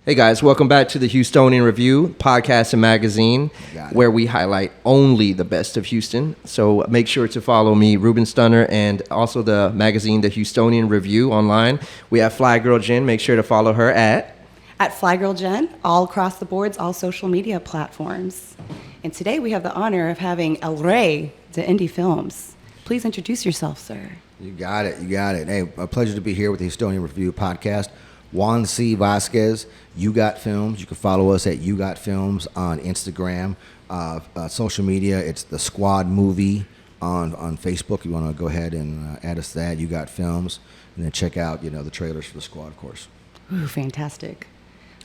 Hey guys, welcome back to the Houstonian Review podcast and magazine, where we highlight only the best of Houston. So make sure to follow me, Ruben Stunner, and also the magazine, the Houstonian Review online. We have Fly Girl Jen. Make sure to follow her at Fly Girl Jen, all across the boards, all social media platforms. And today we have the honor of having El Rey de Indie Films. Please introduce yourself, sir. You got it. Hey, a pleasure to be here with the Houstonian Review podcast. Juan C Vazquez, You Got Films. You can follow us at You Got Films on Instagram. Social media, it's the Squad Movie on Facebook. You want to go ahead and add us to that, You Got Films. And then check out, the trailers for the Squad, of course. Ooh, fantastic.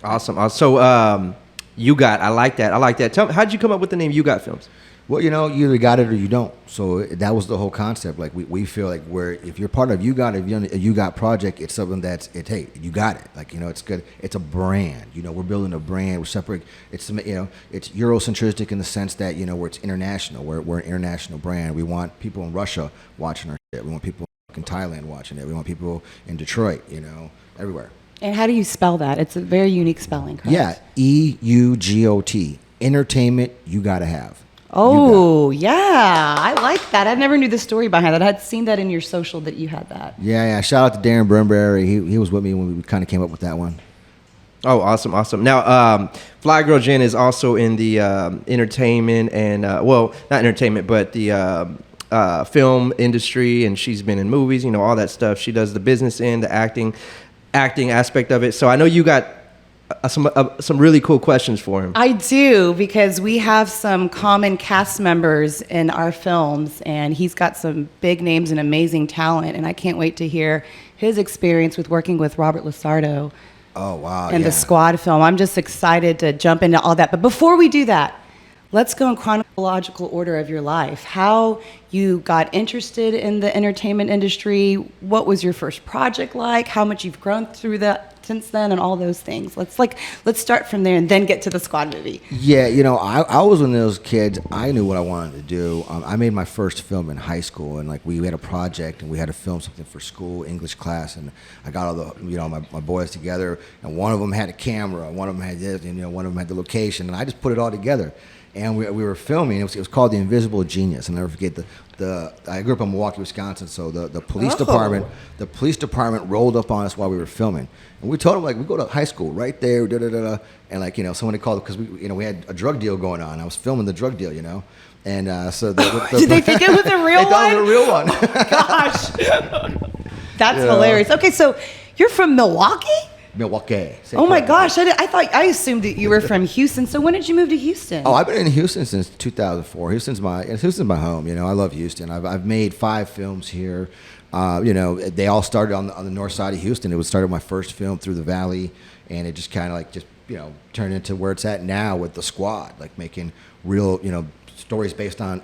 Awesome. So You Got, I like that. Tell me, how'd you come up with the name You Got Films? Well, you either got it or you don't. So that was the whole concept. Like we feel like if you're part of You Got, if you're a You Got project, it's something hey, you got it. Like, it's good. It's a brand. We're building a brand. We're separate. It's Eurocentristic in the sense that, where it's international. We're an international brand. We want people in Russia watching our shit. We want people in Thailand watching it. We want people in Detroit, everywhere. And how do you spell that? It's a very unique spelling, correct? Yeah, EUGOT. Entertainment you gotta have. Oh, yeah. I like that. I never knew the story behind that. I'd seen that in your social that you had that. Yeah. Shout out to Darren Burnberry. He was with me when we kind of came up with that one. Oh, awesome. Now, Fly Girl Jen is also in the entertainment and, not entertainment, but the film industry, and she's been in movies, all that stuff. She does the business end, the acting aspect of it. So I know you got some really cool questions for him. I do, because we have some common cast members in our films, and he's got some big names and amazing talent, and I can't wait to hear his experience with working with Robert Lasardo. Oh, wow. And the Squad film. I'm just excited to jump into all that. But before we do that, let's go in chronological order of your life. How you got interested in the entertainment industry, what was your first project like, how much you've grown through that since then, and all those things. Let's start from there and then get to the Squad movie. Yeah, I was one of those kids. I knew what I wanted to do. I made my first film in high school, and we had a project, and we had to film something for school English class, and I got all the my boys together, and one of them had a camera, one of them had this, and one of them had the location, and I just put it all together. And we were filming. It was called The Invisible Genius. I'll never forget I grew up in Milwaukee, Wisconsin. So the police department rolled up on us while we were filming, and we told them we go to high school right there, and somebody called because we had a drug deal going on. I was filming the drug deal, and so did they think it was a real one? They thought it was a real one. Gosh, that's hilarious. Okay, so you're from Milwaukee? Milwaukee. Oh my gosh, I assumed that you were from Houston. So when did you move to Houston? Oh, I've been in Houston since 2004. Houston's my home. I love Houston. I've made 5 films here. They all started on the north side of Houston. It started my first film, Through the Valley, and it just kind of turned into where it's at now with the Squad, making real stories based on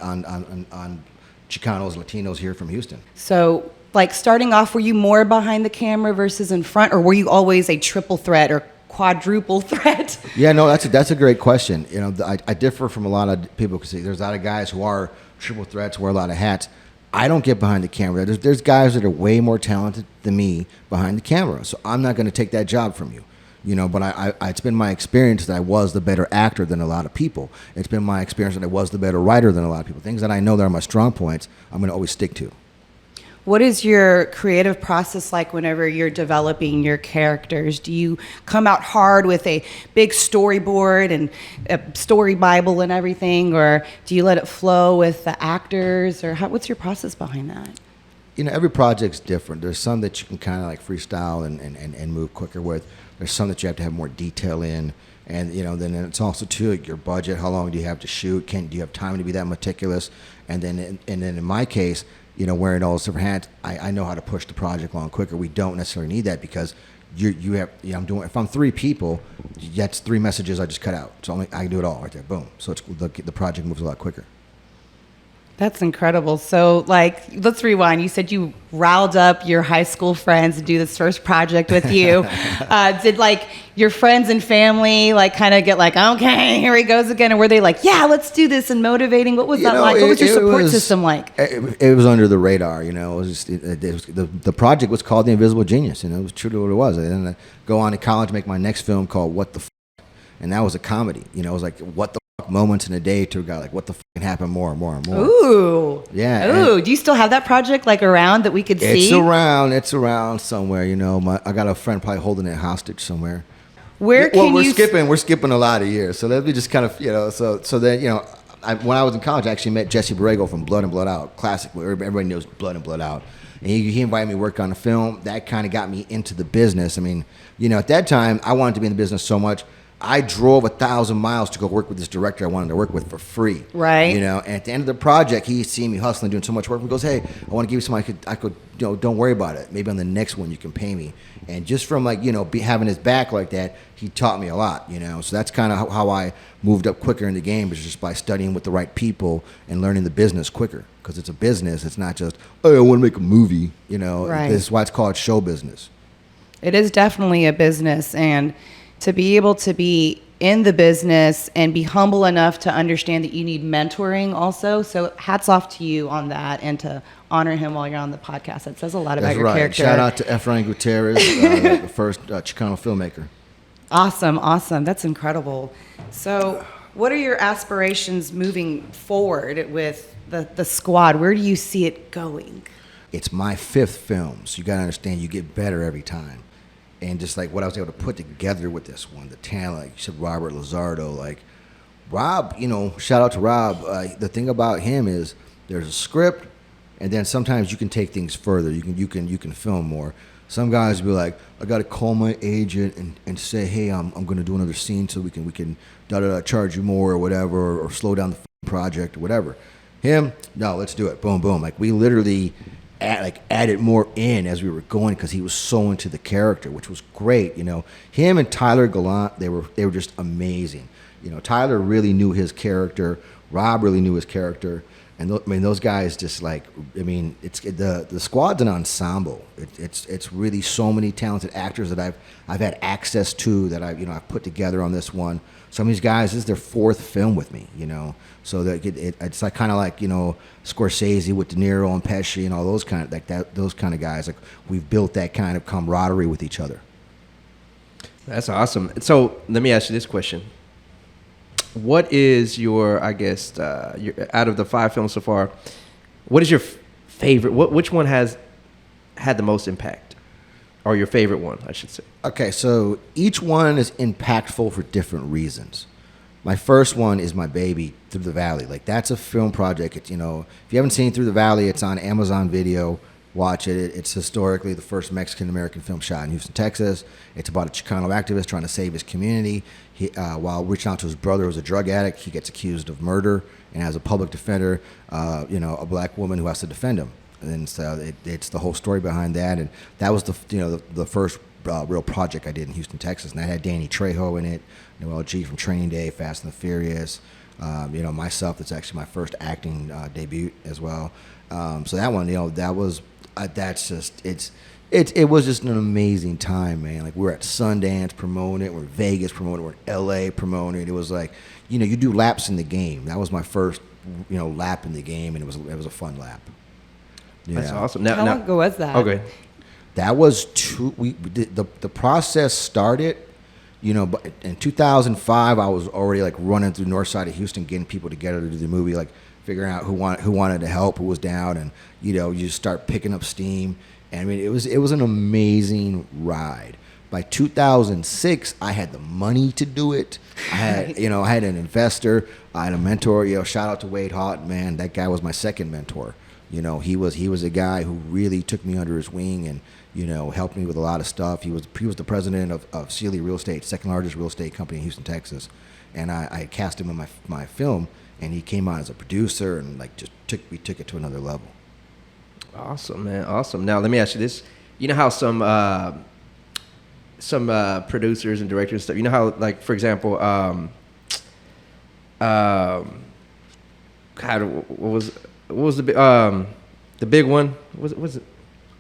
Chicanos, Latinos here from Houston. So, starting off, were you more behind the camera versus in front, or were you always a triple threat or quadruple threat? Yeah, no, that's a great question. I differ from a lot of people because there's a lot of guys who are triple threats, wear a lot of hats. I don't get behind the camera. There's guys that are way more talented than me behind the camera, so I'm not going to take that job from you. But it's been my experience that I was the better actor than a lot of people. It's been my experience that I was the better writer than a lot of people. Things that I know that are my strong points, I'm going to always stick to. What is your creative process like whenever you're developing your characters? Do you come out hard with a big storyboard and a story Bible and everything, or do you let it flow with the actors, or what's your process behind that? Every project's different. There's some that you can kind of freestyle and move quicker with. There's some that you have to have more detail in. And, then it's also, too, your budget. How long do you have to shoot? Do you have time to be that meticulous? And then in my case, wearing all those different hats, I know how to push the project along quicker. We don't necessarily need that because you have, if I'm 3 people, that's 3 messages I just cut out. So I can do it all right there. Boom. So the project moves a lot quicker. That's incredible. So, like, let's rewind. You said you riled up your high school friends to do this first project with you. Did, like, your friends and family, like, kind of get like, okay, here he goes again? Or were they like, yeah, let's do this, and motivating? What was that like? What was your support system like? It was under the radar, you know. It was just, the project was called The Invisible Genius, and it was true to what it was. And then I go on to college, make my next film called What the F***, and that was a comedy. You know, it was like, what the f*** moments in a day to a guy, like, what the f*** can happen more and more and more. Ooh. Yeah. Ooh. Do you still have that project, like, around that we could see? It's around somewhere, you know. I got a friend probably holding it hostage somewhere. Where can we're you... skipping a lot of years. So let me just kind of, you know, so then, you know, when I was in college, I actually met Jesse Borrego from Blood and Blood Out, classic. Everybody knows Blood and Blood Out. And he invited me to work on a film. That kind of got me into the business. I mean, you know, at that time, I wanted to be in the business so much. I drove 1,000 miles to go work with this director I wanted to work with for free. Right. You know, and at the end of the project, he seen me hustling, doing so much work. He goes, "Hey, I want to give you something I could, you know, don't worry about it. Maybe on the next one you can pay me." And just from, like, you know, having his back like that, he taught me a lot. You know, so that's kind of how I moved up quicker in the game, is just by studying with the right people and learning the business quicker. Because it's a business. It's not just, oh, I want to make a movie. You know, right. This is why it's called show business. It is definitely a business, and to be able to be in the business and be humble enough to understand that you need mentoring also. So hats off to you on that, and to honor him while you're on the podcast. That says a lot about your character. Shout out to Efrain Gutierrez, the first Chicano filmmaker. Awesome. That's incredible. So what are your aspirations moving forward with the squad? Where do you see it going? It's my 5th film, so you got to understand, you get better every time. And just like what I was able to put together with this one, the talent, like you said, Robert Lizardo, like Rob, you know, shout out to Rob. The thing about him is there's a script, and then sometimes you can take things further. You can film more. Some guys be like, I got to call my agent and say, hey, I'm going to do another scene so we can charge you more or whatever, or slow down the project or whatever. Him, no, let's do it. Boom, boom. Like, we literally added more in as we were going, because he was so into the character, which was great. You know, him and Tyler Gallant, they were just amazing. You know, Tyler really knew his character. Rob really knew his character. And those guys just, like, I mean, it's the squad's an ensemble. It's really so many talented actors that I've had access to, that I've put together on this one. Some of these guys, this is their 4th film with me, you know. So that it's like kind of like, you know, Scorsese with De Niro and Pesci and all those kind of, like that, those kind of guys. Like, we've built that kind of camaraderie with each other. That's awesome. So let me ask you this question. What is your, I guess, out of the 5 films so far, what is your favorite? Which one has had the most impact? Or your favorite one, I should say. Okay, so each one is impactful for different reasons. My first one is my baby, Through the Valley. Like, that's a film project. It's, you know, if you haven't seen Through the Valley, it's on Amazon Video. Watch it. It's historically the first Mexican-American film shot in Houston, Texas. It's about a Chicano activist trying to save his community. While reaching out to his brother, who's a drug addict, he gets accused of murder, and as a public defender, you know, a black woman who has to defend him. And so it's the whole story behind that. And that was the first real project I did in Houston, Texas. And that had Danny Trejo in it, Noel G from Training Day, Fast and the Furious. You know, myself, that's actually my first acting debut as well. So that one, you know, that was, that's just, it was just an amazing time, man. Like, we were at Sundance promoting it, we're in Vegas promoting it, we're in LA promoting it. It was like, you know, you do laps in the game. That was my first, you know, lap in the game, and it was a fun lap. Yeah. That's awesome. How long ago was that? Okay. That was the process started, you know, but in 2005, I was already, like, running through north side of Houston, getting people together to do the movie, like figuring out who wanted to help, who was down, and, you know, you just start picking up steam. And I mean, it was an amazing ride. By 2006, I had the money to do it. I had, you know, I had an investor, I had a mentor. You know, shout out to Wade Houghton, man. That guy was my second mentor. You know, he was a guy who really took me under his wing and, you know, helped me with a lot of stuff. He was the president of Sealy Real Estate, second largest real estate company in Houston, Texas. And I cast him in my film, and he came on as a producer, and, like, we took it to another level. Awesome, man. Awesome. Now, let me ask you this. You know how some producers and directors and stuff, you know how, like, for example, what was what was the big one? Was it?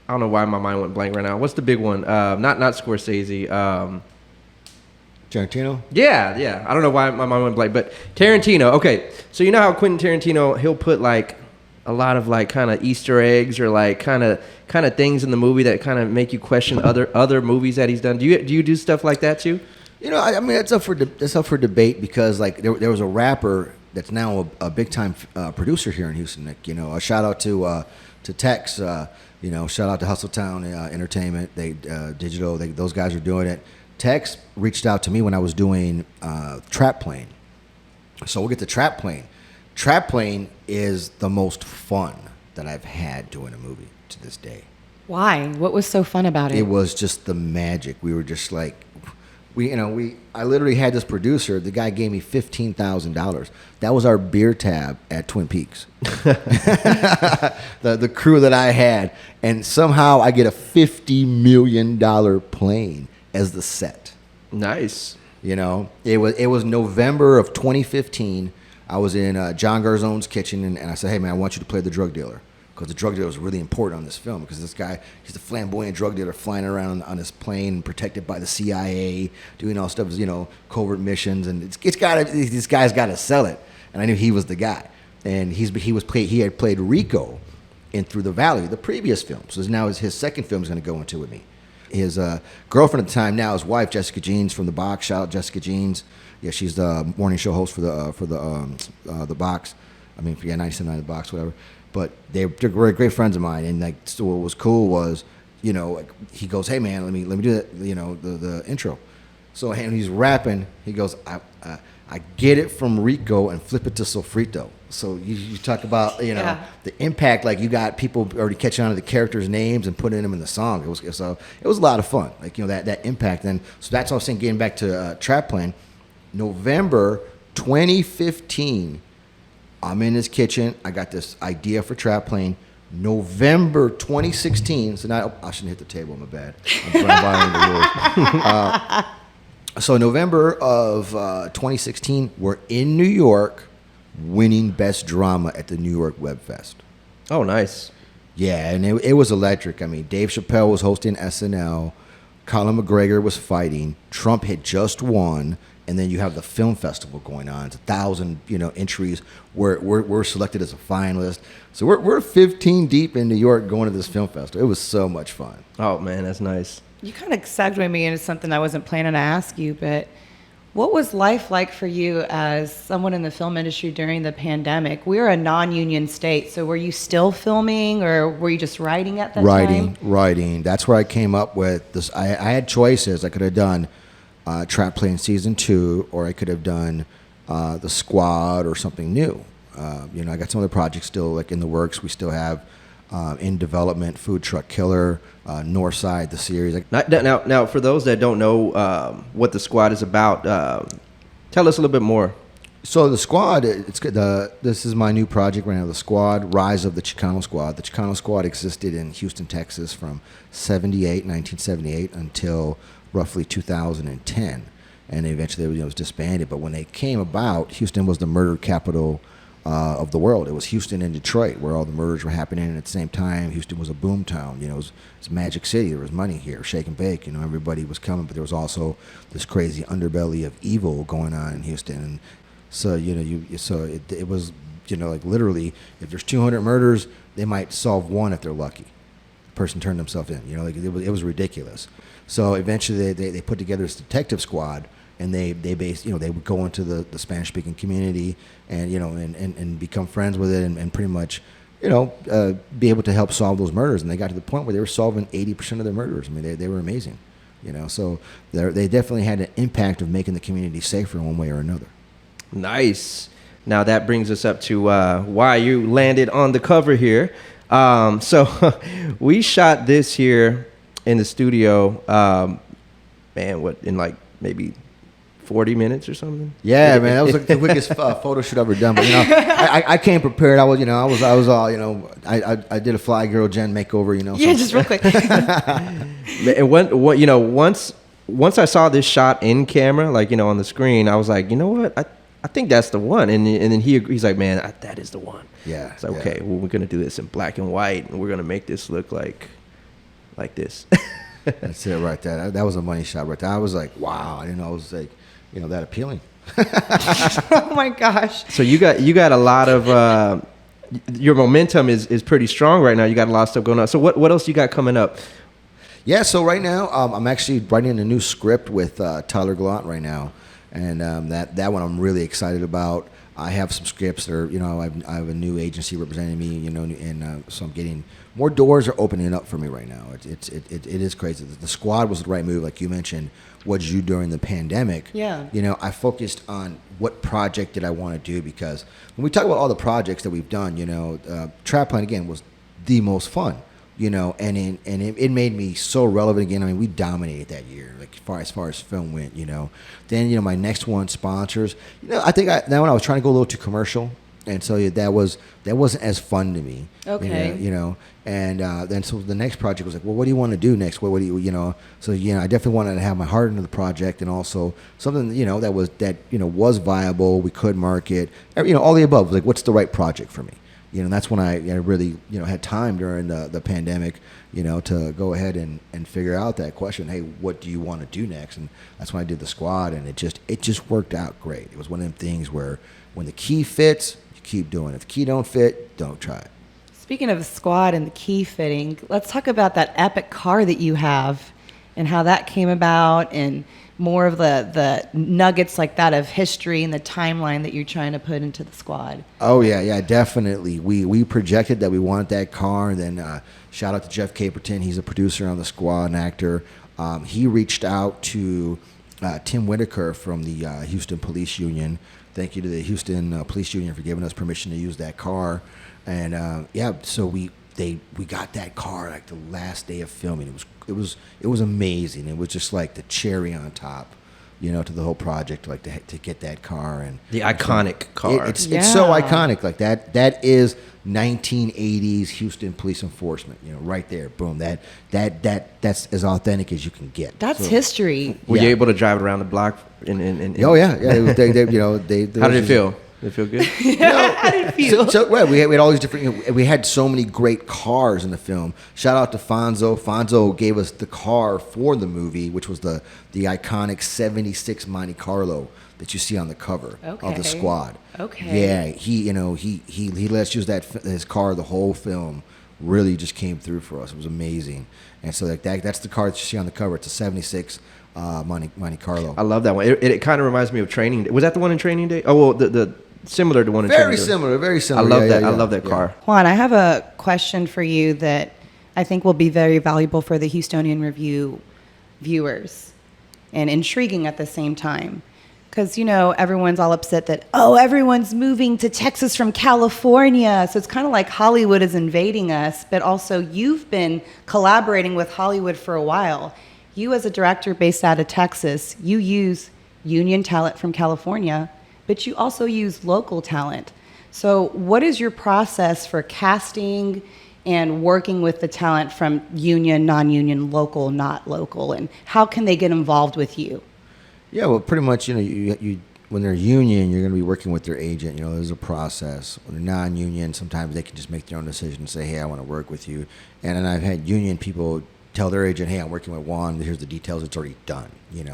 I don't know why my mind went blank right now. What's the big one? Not Scorsese. Tarantino? Yeah. I don't know why my mind went blank, but Tarantino. Okay, so you know how Quentin Tarantino, he'll put like a lot of like kind of Easter eggs or like kind of things in the movie that kind of make you question other movies that he's done. Do you do stuff like that too? You know, I mean, it's up for debate because like there was a rapper that's now a big time producer here in Houston. Like, you know, a shout out to Tex. You know, shout out to Hustletown Entertainment. They digital. Those guys are doing it. Tex reached out to me when I was doing Trap Plane. So we'll get to Trap Plane. Trap Plane is the most fun that I've had doing a movie to this day. Why? What was so fun about it? It was just the magic. We were just like, I literally had this producer. The guy gave me $15,000. That was our beer tab at Twin Peaks. the crew that I had, and somehow I get a $50 million plane as the set. Nice. You know, it was November of 2015. I was in John Garzone's kitchen, and I said, "Hey man, I want you to play the drug dealer." Because the drug dealer was really important on this film. Because this guy, he's a flamboyant drug dealer flying around on his plane, protected by the CIA, doing all stuff, you know, covert missions, and this guy's got to sell it. And I knew he was the guy. And he had played Rico in Through the Valley, the previous film. So now his second film is going to go into with me. His girlfriend at the time, now his wife, Jessica Jeans from The Box. Shout out Jessica Jeans. Yeah, she's the morning show host for the Box. I mean, yeah, 97.9 The Box, whatever. But they're great friends of mine, and like, so what was cool was, you know, like, he goes, "Hey man, let me do that, you know, the intro." So and he's rapping. He goes, I get it from Rico and flip it to Sofrito. So you talk about, you know, the impact. Like, you got people already catching on to the characters' names and putting them in the song. It was a lot of fun. Like, you know, that impact. And so that's what I was saying. Getting back to Trap Plane, November 2015. I'm in his kitchen. I got this idea for Trap Plane. November 2016. So now I shouldn't hit the table. My bad. I'm violating the rules. So November of 2016, we're in New York, winning Best Drama at the New York Web Fest. Oh, nice. Yeah, and it was electric. I mean, Dave Chappelle was hosting SNL. Conor McGregor was fighting. Trump had just won. And then you have the film festival going on. It's 1,000, you know, entries. We're selected as a finalist. So we're 15 deep in New York going to this film festival. It was so much fun. Oh man, that's nice. You kind of segued me into something I wasn't planning to ask you, but what was life like for you as someone in the film industry during the pandemic? We're a non-union state, so were you still filming, or were you just writing at that time? Writing. That's where I came up with this. I had choices. I could have done Trap Plane Season 2, or I could have done The Squad or something new. You know, I got some other projects still like in the works. We still have in development, Food Truck Killer, Northside, the series. Now, for those that don't know what The Squad is about, tell us a little bit more. So The Squad, this is my new project right now, The Squad, Rise of the Chicano Squad. The Chicano Squad existed in Houston, Texas from 1978 until roughly 2010, and eventually it was disbanded. But when they came about, Houston was the murder capital of the world. It was Houston and Detroit where all the murders were happening, and at the same time, Houston was a boom town. You know, it was Magic City. There was money here, shake and bake. You know, everybody was coming, but there was also this crazy underbelly of evil going on in Houston. And so, you know, it was, you know, like literally, if there's 200 murders, they might solve one if they're lucky. The person turned themselves in. You know, like it was ridiculous. So eventually they put together this detective squad, and they would go into the Spanish speaking community and, you know, and become friends with it and pretty much, you know, be able to help solve those murders. And they got to the point where they were solving 80% of their murders. I mean, they were amazing, you know. So they definitely had an impact of making the community safer in one way or another. Nice. Now that brings us up to why you landed on the cover here. So we shot this here in the studio, in like maybe 40 minutes or something. Yeah, man, that was like the quickest photo shoot I've ever done. But you know, I came prepared. I was all, you know, I did a Fly Girl Jen makeover, you know. Yeah, just real quick. And once I saw this shot in camera, like, you know, on the screen, I was like, you know what, I think that's the one. And then he's like, man, that is the one. Yeah. It's like, okay, well, we're gonna do this in black and white, and we're gonna make this look like this. That's it right there. That was a money shot right there. I was like, wow, I didn't know it was like, that appealing. Oh my gosh. So you got a lot of your momentum is pretty strong right now. You got a lot of stuff going on. So what else you got coming up? Yeah, so right now I'm actually writing a new script with Tyler Gallant right now, and that one I'm really excited about. I have some scripts that are, I have a new agency representing me, and so I'm getting more doors are opening up for me right now. It is crazy. The Squad was the right move, like you mentioned. What did you do during the pandemic? Yeah. I focused on what project did I want to do, because when we talk about all the projects that we've done, Trap Plan again was the most fun. And it made me so relevant again. I mean, we dominated that year, like as far as film went. Then my next one, sponsors. I think that when I was trying to go a little too commercial, and so that wasn't as fun to me. Okay. And then so the next project was like, well, what do you want to do next? What do you So I definitely wanted to have my heart into the project, and also something that was viable. We could market. All the above. Like, what's the right project for me? That's when I really, had time during the pandemic, to go ahead and figure out that question. Hey, what do you want to do next? And that's when I did the Squad, and it just worked out great. It was one of them things where when the key fits, you keep doing it. If the key don't fit, don't try it. Speaking of the Squad and the key fitting, let's talk about that epic car that you have and how that came about, and more of the nuggets like that of history and the timeline that you're trying to put into the Squad. Oh yeah, definitely. We projected that we wanted that car, and then shout out to Jeff Caperton. He's a producer on the Squad and actor. He reached out to Tim Whitaker from the Houston Police Union. Thank you to the Houston Police Union for giving us permission to use that car. And so we got that car like the last day of filming. It was amazing. It was just like the cherry on top, to the whole project, like to get that car. And The iconic car. It's so iconic. Like that is 1980s Houston police enforcement. Right there, boom. That's as authentic as you can get. That's history. Were you able to drive it around the block? Oh yeah. How did it feel? Did it feel good? How did it feel? So we had all these different. We had so many great cars in the film. Shout out to Fonzo. Fonzo gave us the car for the movie, which was the iconic '76 Monte Carlo that you see on the cover of the Squad. Okay. Yeah, he let us use his car the whole film. Really just came through for us. It was amazing. And so that's the car that you see on the cover. It's a '76 Monte Carlo. I love that one. It kind of reminds me of Training Day. Was that the one in Training Day? Oh well, the similar to one in Training Day. Very similar. I love that. I love that car. Juan, I have a question for you that I think will be very valuable for the Houstonian Review viewers and intriguing at the same time. Because, everyone's all upset that, everyone's moving to Texas from California. So it's kind of like Hollywood is invading us, but also you've been collaborating with Hollywood for a while. You, as a director based out of Texas, you use union talent from California, but you also use local talent. So what is your process for casting and working with the talent from union, non-union, local, not local, and how can they get involved with you? Yeah, well, pretty much, you when they're union, you're going to be working with their agent. There's a process. When they're non-union, sometimes they can just make their own decision and say, hey, I want to work with you. And then I've had union people tell their agent, hey, I'm working with Juan. Here's the details. It's already done.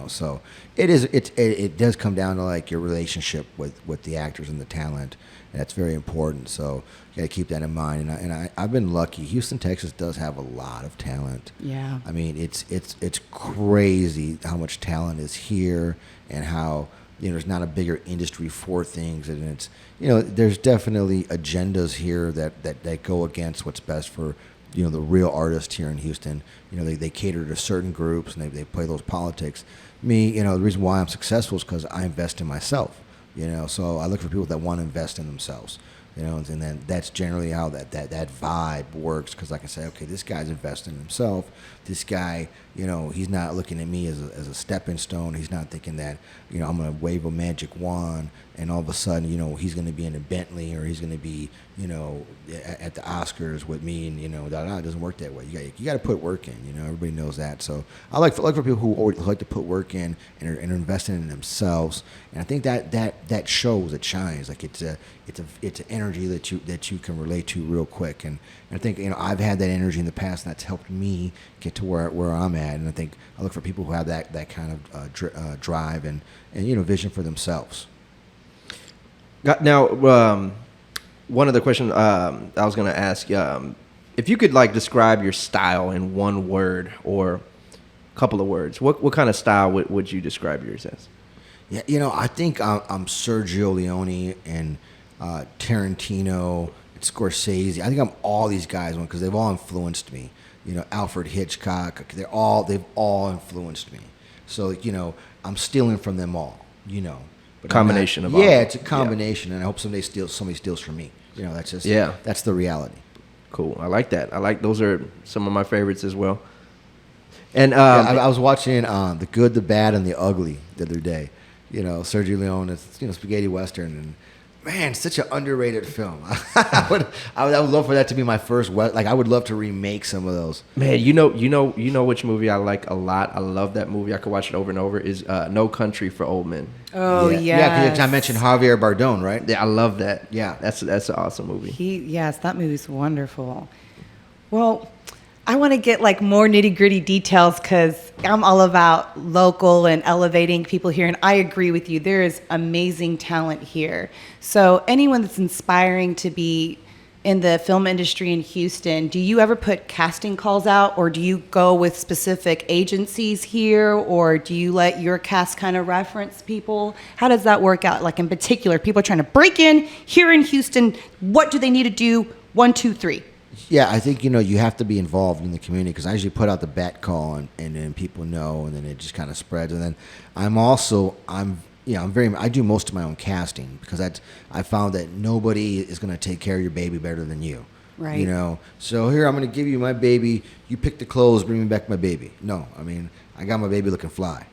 So it does come down to like your relationship with the actors and the talent, and that's very important. So you got to keep that in mind. And I've been lucky. Houston, Texas does have a lot of talent. Yeah. I mean, it's crazy how much talent is here, and how there's not a bigger industry for things, and it's there's definitely agendas here that go against what's best for the real artists here in Houston. They cater to certain groups, and they play those politics. Me, the reason why I'm successful is because I invest in myself. So I look for people that want to invest in themselves. And then that's generally how that vibe works. Because I can say, okay, this guy's investing in himself. This guy he's not looking at me as a stepping stone. He's not thinking that, I'm going to wave a magic wand and all of a sudden, he's going to be in a Bentley or he's going to be, at the Oscars with me and, it doesn't work that way. You got to put work in, everybody knows that. So I like for people who always like to put work in and are investing in themselves. And I think that shows, it shines. Like it's an energy that you can relate to real quick. And I think, I've had that energy in the past and that's helped me get to where I'm at. And I think I look for people who have that kind of drive and vision for themselves. Now, one other question I was going to ask, if you could describe your style in one word or a couple of words, what kind of style would you describe yours as? Yeah, I think I'm Sergio Leone and Tarantino and Scorsese. I think I'm all these guys because they've all influenced me. Alfred Hitchcock. They've all influenced me. So I'm stealing from them all. But combination of all. Yeah, it's a combination, and I hope somebody steals from me. That's just that's the reality. Cool. I like that. Those are some of my favorites as well. And I was watching The Good, the Bad, and the Ugly the other day. Sergio Leone, it's spaghetti western, and man, such an underrated film. I would love for that to be my first. I would love to remake some of those. Man, you know which movie I like a lot. I love that movie. I could watch it over and over. Is No Country for Old Men. Oh yeah. Yeah, because I mentioned Javier Bardem, right? Yeah, I love that. Yeah, that's an awesome movie. Yes, that movie's wonderful. Well, I want to get more nitty gritty details because I'm all about local and elevating people here. And I agree with you. There is amazing talent here. So anyone that's inspiring to be in the film industry in Houston, do you ever put casting calls out or do you go with specific agencies here or do you let your cast kind of reference people? How does that work out? In particular, people are trying to break in here in Houston. What do they need to do? 1, 2, 3. Yeah, I think, you have to be involved in the community because I usually put out the bat call and then people know and then it just kind of spreads. And then I do most of my own casting because I found that nobody is going to take care of your baby better than you. Right. So here I'm going to give you my baby. You pick the clothes, bring me back my baby. No, I got my baby looking fly.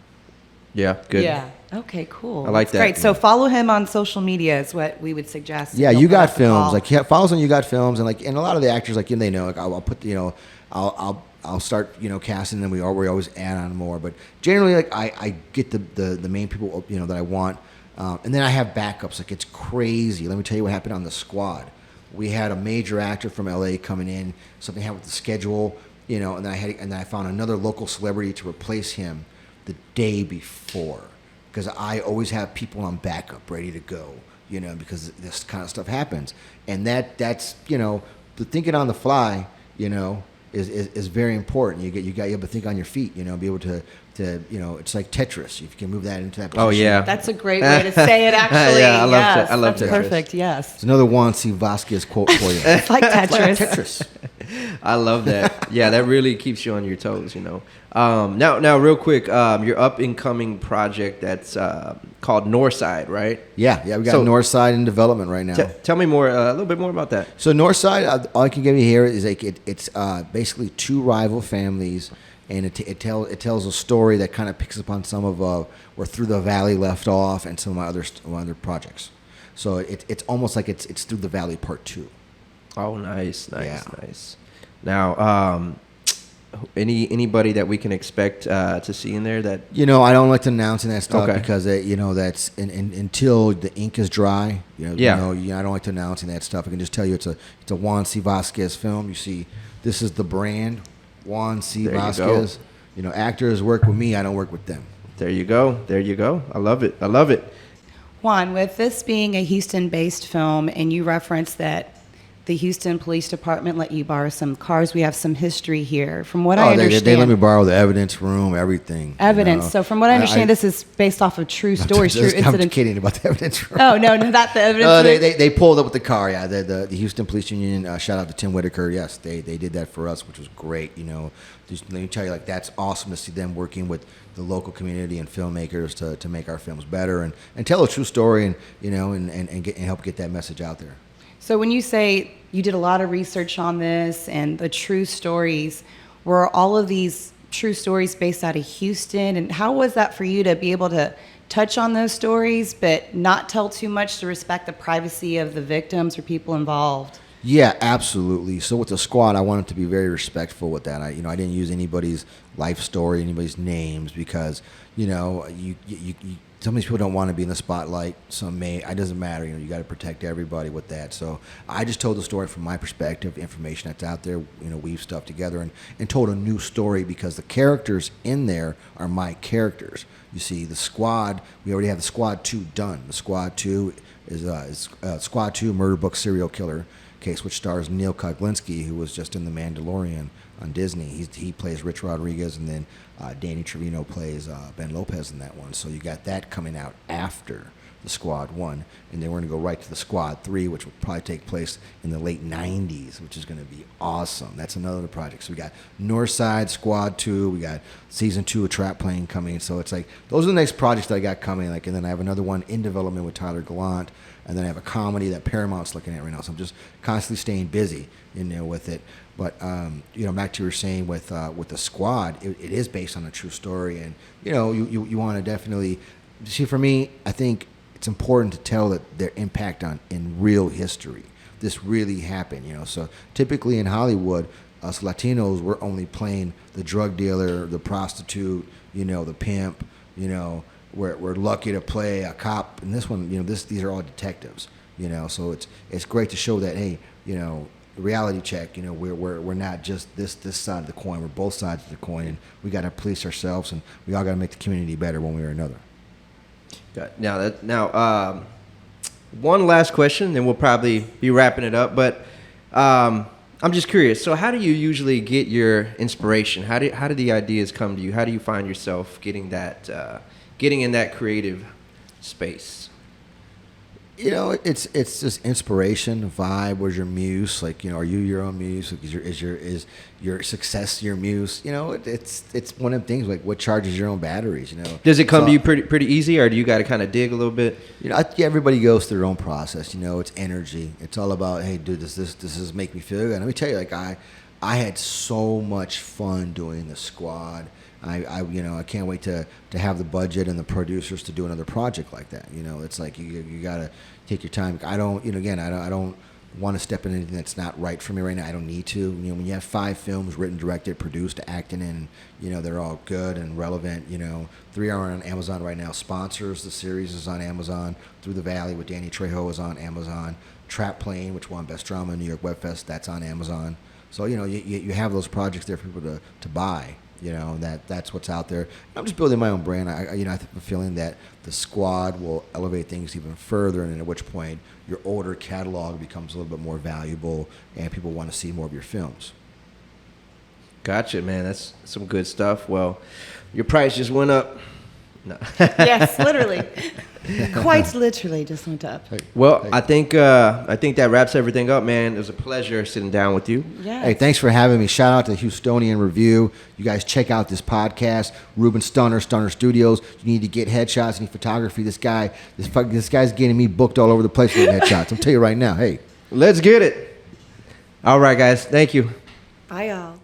Yeah, good. Yeah. Okay, cool. I like That's that. great. So follow him on social media is what we would suggest. Yeah, He'll You put Got up the Films. call. Follow us on You Got Films, and and a lot of the actors they know. I'll put I'll start casting them. We always add on more, but generally I get the main people that I want, and then I have backups. It's crazy. Let me tell you what happened on The Squad. We had a major actor from LA coming in. Something happened with the schedule, and then I found another local celebrity to replace him the day before. Because I always have people on backup ready to go, because this kind of stuff happens. And that's the thinking on the fly, is very important. You have to think on your feet, be able to it's like Tetris. If you can move that into that position. Oh yeah, That's a great way to say it. Actually, Yeah, I love yes, that. I love that's Tetris. perfect. Yes, It's another Juan C Vazquez quote for you. it's like Tetris. Tetris. I love that. Yeah, that really keeps you on your toes. Now, real quick, your up and coming project that's called Northside, right? Yeah, we got Northside in development right now. Tell me more, a little bit more about that. So Northside, all I can give you here is it's basically two rival families, and it tells a story that kind of picks up on some of where Through the Valley left off and some of my other projects. So it's almost like it's Through the Valley Part 2. Oh, nice. Yeah. Now, anybody that we can expect to see in there that I don't like to announce that stuff Okay. because that's until the ink is dry. I don't like to announce that stuff. I can just tell you it's a Juan C Vazquez film. You see, this is the brand, Juan C There you Vazquez. Actors work with me. I don't work with them. There you go. I love it. Juan, with this being a Houston-based film, and you referenced that the Houston Police Department let you borrow some cars, we have some history here. From what I understand, they let me borrow the evidence room, everything. Evidence. So from what I understand, this is based off of true stories, true incidents. I'm kidding about the evidence room. Oh no, not the evidence room. They pulled up with the car. Yeah, the Houston Police Union. Shout out to Tim Whitaker. Yes, they did that for us, which was great. Just let me tell you, that's awesome to see them working with the local community and filmmakers to make our films better and tell a true story and help get that message out there. So when you say you did a lot of research on this and the true stories, were all of these true stories based out of Houston. And how was that for you to be able to touch on those stories, but not tell too much to respect the privacy of the victims or people involved? Yeah, absolutely. So with the squad, I wanted to be very respectful with that. I didn't use anybody's life story, anybody's names, because you some of these people don't want to be in the spotlight. Some may. It doesn't matter. You got to protect everybody with that. So I just told the story from my perspective, information that's out there. Weave stuff together and told a new story because the characters in there are my characters. You see, the squad. We already have the Squad 2 done. The Squad 2 is Squad 2 murder book serial killer case, which stars Neil Koglinski, who was just in The Mandalorian on Disney. He plays Rich Rodriguez, and then Danny Trevino plays Ben Lopez in that one. So you got that coming out after the Squad 1, and then we're going to go right to the Squad 3, which will probably take place in the late 90s, which is going to be awesome. That's another project. So we got Northside, Squad 2, we got Season 2 of Trap Plane coming. So it's like, those are the next projects that I got coming. And then I have another one in development with Tyler Gallant, and then I have a comedy that Paramount's looking at right now. So I'm just constantly staying busy, with it. But back to what you were saying with the Squad, it is based on a true story, and you want to definitely see. For me, I think it's important to tell that their impact in real history. This really happened, So typically in Hollywood, us Latinos, we're only playing the drug dealer, the prostitute, the pimp, We're lucky to play a cop. And this one, these are all detectives, So it's great to show that, hey, reality check. We're not just this side of the coin. We're both sides of the coin, and we got to police ourselves, and we all got to make the community better one way or another. Now, one last question, then we'll probably be wrapping it up. But I'm just curious. So, how do you usually get your inspiration? How do the ideas come to you? How do you find yourself getting in that creative space? It's just inspiration, vibe. Where's your muse? Like, are you your own muse? Like, is your success your muse? It's one of the things. Like, what charges your own batteries? Does it come to you pretty easy, or do you got to kind of dig a little bit? I think everybody goes through their own process. It's energy. It's all about, hey, dude, does this make me feel good? And let me tell you, like, I had so much fun doing the Squad. I can't wait to have the budget and the producers to do another project like that. It's like you gotta take your time. I don't want to step in anything that's not right for me right now. I don't need to. When you have 5 films written, directed, produced, acting in, they're all good and relevant. 3 are on Amazon right now. Sponsors, the series is on Amazon. Through the Valley with Danny Trejo is on Amazon. Trap Plane, which won Best Drama in New York Web Fest, that's on Amazon. So you have those projects there for people to buy. That's what's out there. I'm just building my own brand. I have a feeling that the Squad will elevate things even further, and at which point your older catalog becomes a little bit more valuable, and people want to see more of your films. Gotcha, man. That's some good stuff. Well, your price just went up. No. Yes, literally. Quite literally just went up. Well, I think that wraps everything up, man. It was a pleasure sitting down with you. Yes. Hey, thanks for having me. Shout out to Houstonian Review. You guys check out this podcast. Ruben Stunner Studios. You need to get headshots. You need photography. This guy's getting me booked all over the place with headshots. I'll tell you right now. Hey, let's get it. All right, guys. Thank you. Bye, y'all.